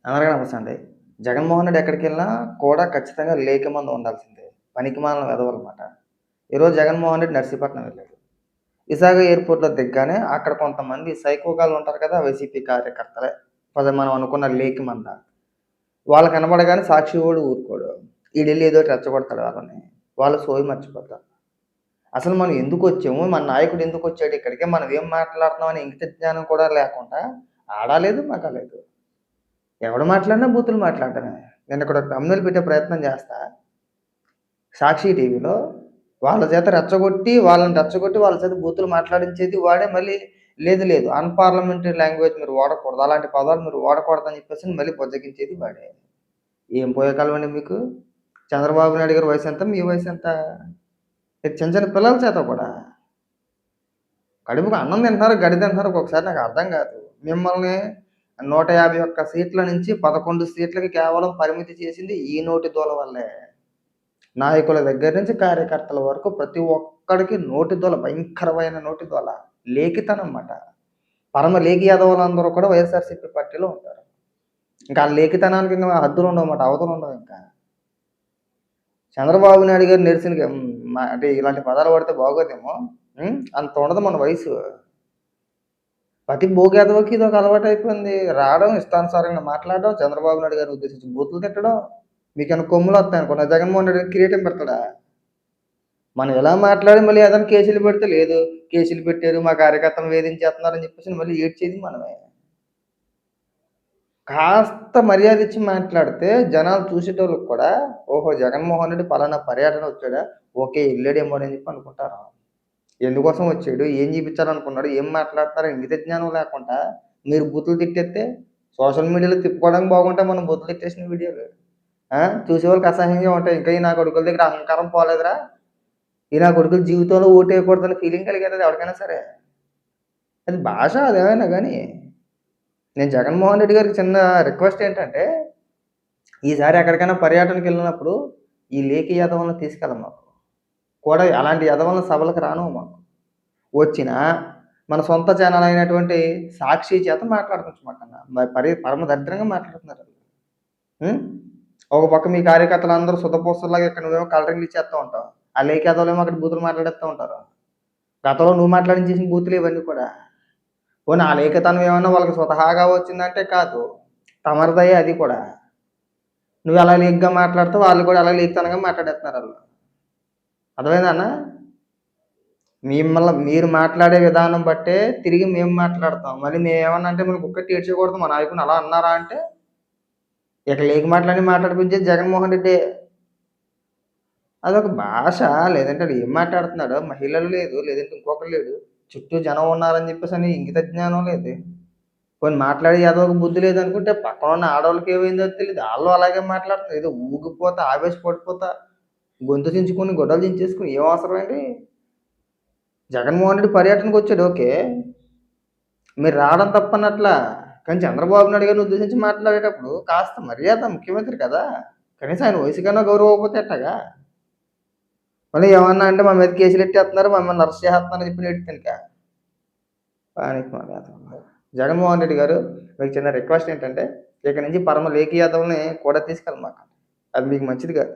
అందరికీ నమస్తే అండి. జగన్మోహన్ రెడ్డి ఎక్కడికెళ్ళినా కూడా ఖచ్చితంగా లేకిమందు ఉండాల్సిందే. పనికిమాలిన వెధవలమాట. ఈరోజు జగన్మోహన్ రెడ్డి నర్సీపట్నం వెళ్ళాడు. విశాఖ ఎయిర్‌పోర్ట్‌లో దిగ్గానే అక్కడ కొంతమంది సైకోగాళ్ళు ఉంటారు కదా! వైసీపీ కార్యకర్తలే. మనం అనుకున్న లేకిమంద. వాళ్ళు కనపడగానే సాక్షివోడు ఊరుకోడు. ఈడెళ్లి ఏదోటి రెచ్చగొడతాడు వాళ్ళని. వాళ్ళు సోయి మర్చిపోతారు. అసలు మనం ఎందుకొచ్చాము? మన నాయకుడు ఎందుకొచ్చాడు ఇక్కడికి? మనం ఏం మాట్లాడుతున్నాం అనే ఇంగిత జ్ఞానం కూడా లేకుండా ఆడా లేదు, మగా లేదు. ఎవడు మాట్లాడినా బూతులు మాట్లాడటమే. నేనిక్కడ ఒక థంబ్‌నెయిల్ పెట్టే ప్రయత్నం చేస్తా. సాక్షి టీవీలో వాళ్ళని రెచ్చగొట్టి వాళ్ళ చేత బూతులు మాట్లాడించేది వాడే. మళ్ళీ లేదు లేదు అన్‌పార్లమెంటరీ లాంగ్వేజ్ మీరు వాడకూడదు. అలాంటి పదాలు మీరు వాడకూడదని చెప్పేసని మళ్ళీ బుజ్జగించేది వాడే. ఏం పోయే కాలమండి మీకు? చంద్రబాబు నాయుడు గారి వయసెంత? మీ వయసెంత? మీరు చిన్న చిన్న పిల్లల చేత కూడా. కడుపుకి అన్నం తింటున్నారో, గడ్డి తింటున్నారో ఒక్కొక్కసారి నాకు అర్థం కాదు. మిమ్మల్ని 151 సీట్ల నుంచి 11 సీట్లకి కేవలం పరిమితి చేసింది ఈ నోటి దూల వల్లే. నాయకుల దగ్గర నుంచి కార్యకర్తల వరకు ప్రతి ఒక్కడికి నోటి దూల, భయంకరమైన నోటి దూల. లేఖితనం మాట. పరమ లేఖి యాదవులందరూ కూడా వైఎస్ఆర్‌సీపీ పార్టీలో ఉంటారు. ఇంకా ఆ లేఖితనానికి ఇంక హద్దులుండవమాట. అవధులుండవు ఇంకా. చంద్రబాబు నాయుడు గారు నిరసనగా అంటే ఇలాంటి పదాలు వాడితే బాగోదేమో. అంత ఉండదు మన వయసు. ప్రతి భోగేదవకి ఇదొక అలవాటయిపోయింది. రావడం, ఇష్టానుసారంగా మాట్లాడడం, చంద్రబాబు నాయుడు గారిని ఉద్దేశించి బూతులు తిట్టడం. మీకేమైనా కొమ్ములొత్తాయనుకున్నా జగన్మోహన్ రెడ్డి కిరీటం పెడతాడా? మనం ఎలా మాట్లాడి మళ్ళీ ఏదైనా కేసులు పెడితే లేదు. కేసులు పెట్టారు, మా కార్యకర్తలను వేధించేస్తున్నారని చెప్పేసి మళ్ళీ ఏడ్చేది మనమే. కాస్త మర్యాద ఇచ్చి మాట్లాడితే జనాలు చూసేటోళ్ళకి కూడా ఓహో! జగన్మోహన్ రెడ్డి పలానా పర్యటన వచ్చాడా? ఓకే. ఎళ్ళాడేమో అని చెప్పి అనుకుంటారు. ఎందుకోసం వచ్చాడు? ఏం చూపించాలనుకున్నాడు? ఏం మాట్లాడుతున్నారో ఇంగిత జ్ఞానం లేకుండా మీరు బూతులు తిట్టేత్తే సోషల్ మీడియాలో తిప్పుకోవడానికి బాగుంటాయి మనం బూతులు తిట్టేసిన వీడియోలు. చూసేవాళ్ళకి అసహ్యంగా ఉంటాయి. ఇంకా ఈ నా కొడుకుల దగ్గర అహంకారం పోలేదురా! ఈ నా కొడుకులు జీవితంలో ఓటేయకూడదన్న ఫీలింగ్ కలిగేతది ఎవరికైనా సరే. అది భాష అదేమైనా గానీ. నేను జగన్మోహన్ రెడ్డి గారికి చిన్న రిక్వెస్ట్ ఏంటంటే, ఈసారి ఎక్కడికైనా పర్యటనకెళ్ళినప్పుడు ఈ లేఖి యెదవలను తీసుకెళ్ళమాకు. కూడా అలాంటి యెదవలను సభలకు రానివ్వమాకు. వచ్చినా మన సొంత ఛానల్ అయినటువంటి సాక్షి చేత మాట్లాడిపించమాకన్నా. పరమ దరిద్రంగా మాట్లాడుతున్నారు. హ్మ్. ఒక పక్క మీ కార్యకర్తలందరూ సుద్దపూసల్లాగా ఇక్కడ నువ్వేమో కలరింగ్‌లు ఇచ్చేస్తా ఉంటావు. ఆ లేఖి యెదవలేమో అక్కడ బూతులు మాట్లాడేస్తా ఉంటారు. గతంలో నువ్వు మాట్లాడించేసిన బూతులు ఇవన్నీ కూడా. పోనీ ఆ లేఖితనం ఏమన్నా వాళ్ళకి స్వతహాగా వచ్చిందంటే కాదు. తమరిదయ్యే అది కూడా. నువ్వు ఎలా లీక్‌గా మాట్లాడితే వాళ్ళు కూడా అలా లీక్‌తనంగా మాట్లాడేస్తున్నారాళ్ళు. అర్థమైందా అన్న? మీరు మాట్లాడే విధానం బట్టే తిరిగి మేము మాట్లాడతాం. మళ్ళీ మేమేమన్నా అంటే మీరు గుక్కటి ఏడ్చేయకూడదు. మా నాయకుడిని అలా అన్నారా అంటే, ఇక లేకి మాటలన్నీ మాట్లాడిపించేది జగన్మోహన్ రెడ్డే. అదొక భాష. లేదంటే ఆడు ఏం మాట్లాడుతున్నాడో మహిళలు లేదు. లేదంటే ఇంకొకడు లేడు. చుట్టూ జనం ఉన్నారని చెప్పేసని ఇంగిత జ్ఞానం లేదు. పోనీ మాట్లాడే ఎదవకి బుద్ధి లేదనుకుంటే పక్కనున్న ఆడోళ్ళకి ఏమైందో తెలీదు. ఆళ్ళు అలాగే మాట్లాడుతున్నారు. ఏదో ఊగిపోతా, ఆవేశపడిపోతా, గొంతు చించుకొని, గొడ్డలు చించేసుకొని ఏం అవసరమండి? జగన్మోహన్ రెడ్డి పర్యటనకొచ్చాడు ఓకే. మీరు రావడం తప్పనట్లా. కానీ చంద్రబాబు నాయుడు గారిని ఉద్దేశించి మాట్లాడేటప్పుడు కాస్త మర్యాద ముఖ్యమంత్రి కదా! కనీసం ఆయన వయసుకన్నా గౌరవం ఇవ్వకపోతే ఎట్టాగా? మళ్ళీ ఏమన్నా అంటే మా మీద కేసులెట్టేత్తన్నారు, మమ్మల్ని అరెస్ట్ చేసేత్తన్నారని చెప్పి నెట్టిందిక. పానికిమాలిన ఎదవలు. జగన్మోహన్ రెడ్డి గారు మీకు చిన్న రిక్వెస్ట్ ఏంటంటే, ఇక నుంచి పరమ లేఖి యాదవుల్ని కూడా తీసుకెళ్ళమాకండి. అది మీకు మంచిది కాదు.